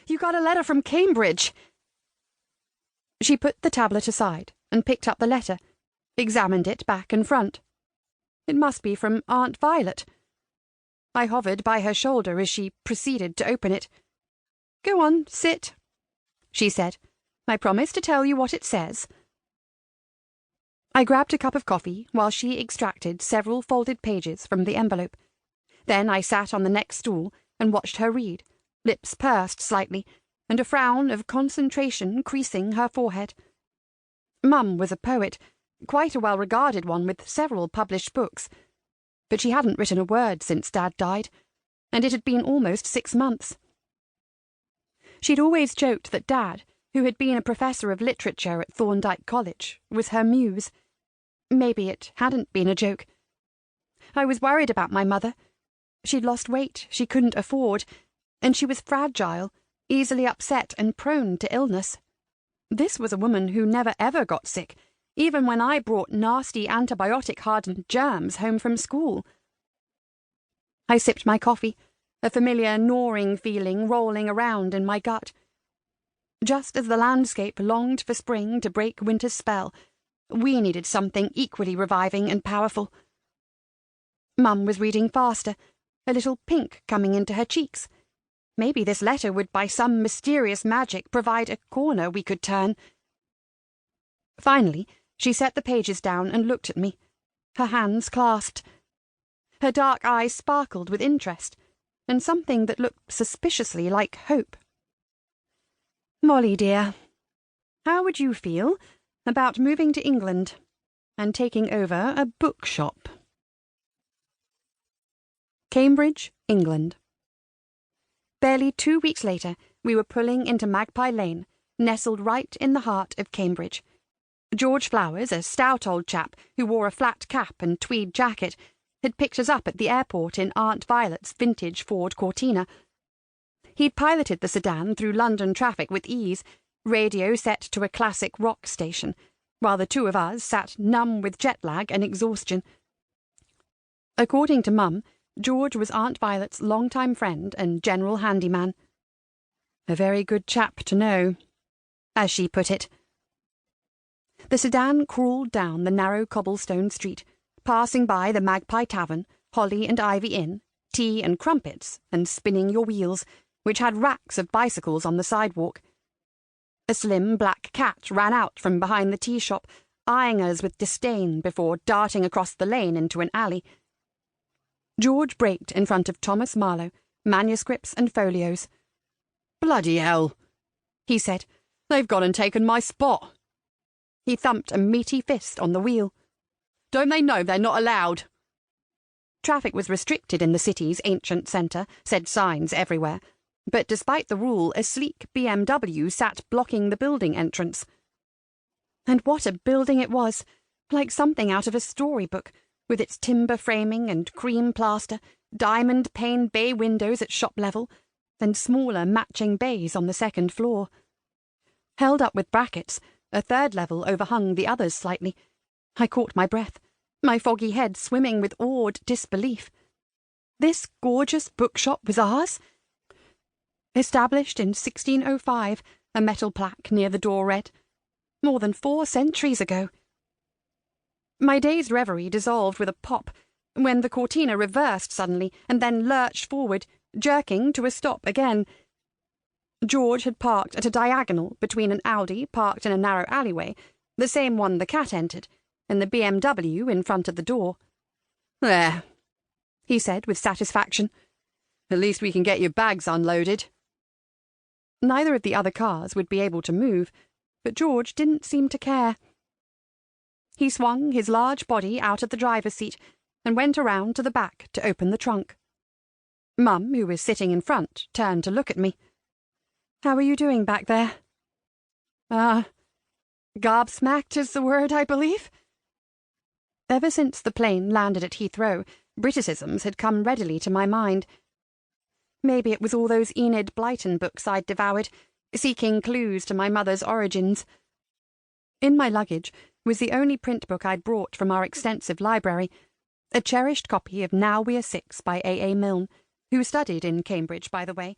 You got a letter from Cambridge." She put the tablet aside and picked up the letter, examined it back and front. It must be from Aunt Violet. I hovered by her shoulder as she proceeded to open it. "Go on, sit," she said. "I promise to tell you what it says." I grabbed a cup of coffee while she extracted several folded pages from the envelope. Then I sat on the next stool and watched her read, lips pursed slightly, and a frown of concentration creasing her forehead. Mum was a poet, quite a well-regarded one with several published books, but she hadn't written a word since Dad died, and it had been almost 6 months. She'd always joked that Dad, who had been a professor of literature at Thorndike College, was her muse. Maybe it hadn't been a joke. I was worried about my mother. She'd lost weight she couldn't afford, and she was fragile, easily upset and prone to illness. This was a woman who never ever got sick, even when I brought nasty antibiotic-hardened germs home from school. I sipped my coffee, a familiar gnawing feeling rolling around in my gut. Just as the landscape longed for spring to break winter's spell, we needed something equally reviving and powerful. Mum was reading faster, a little pink coming into her cheeks. Maybe this letter would by some mysterious magic provide a corner we could turn. Finally, she set the pages down and looked at me, her hands clasped. Her dark eyes sparkled with interest, and something that looked suspiciously like hope. "Molly, dear, how would you feel about moving to England and taking over a bookshop?" Cambridge, England. Barely 2 weeks later, we were pulling into Magpie Lane, nestled right in the heart of Cambridge. George Flowers, a stout old chap who wore a flat cap and tweed jacket, had picked us up at the airport in Aunt Violet's vintage Ford Cortina. He'd piloted the sedan through London traffic with ease, radio set to a classic rock station, while the two of us sat numb with jet lag and exhaustion. According to Mum, George was Aunt Violet's longtime friend and general handyman. "A very good chap to know," as she put it. The sedan crawled down the narrow cobblestone street, passing by the Magpie Tavern, Holly and Ivy Inn, Tea and Crumpets, and Spinning Your Wheels, which had racks of bicycles on the sidewalk. A slim black cat ran out from behind the tea shop, eyeing us with disdain before darting across the lane into an alley. George braked in front of Thomas Marlowe, Manuscripts and Folios. "Bloody hell," he said. "They've gone and taken my spot." He thumped a meaty fist on the wheel. "Don't they know they're not allowed?" Traffic was restricted in the city's ancient centre, said signs everywhere, but despite the rule, a sleek BMW sat blocking the building entrance. And what a building it was, like something out of a storybook, with its timber framing and cream plaster, diamond pane bay windows at shop level, and smaller matching bays on the second floor. Held up with brackets, a third level overhung the others slightly. I caught my breath, my foggy head swimming with awed disbelief. This gorgeous bookshop was ours? Established in 1605, a metal plaque near the door read. More than 4 centuries ago. My dazed reverie dissolved with a pop, when the Cortina reversed suddenly and then lurched forward, jerking to a stop again. George had parked at a diagonal between an Audi parked in a narrow alleyway, the same one the cat entered, and the BMW in front of the door. "There," he said with satisfaction. "At least we can get your bags unloaded." Neither of the other cars would be able to move, but George didn't seem to care. He swung his large body out of the driver's seat and went around to the back to open the trunk. Mum, who was sitting in front, turned to look at me. "How are you doing back there?" Gobsmacked is the word, I believe." Ever since the plane landed at Heathrow, Briticisms had come readily to my mind. Maybe it was all those Enid Blyton books I'd devoured, seeking clues to my mother's origins. In my luggage was the only print book I'd brought from our extensive library, a cherished copy of Now We Are Six by A. A. Milne, who studied in Cambridge, by the way,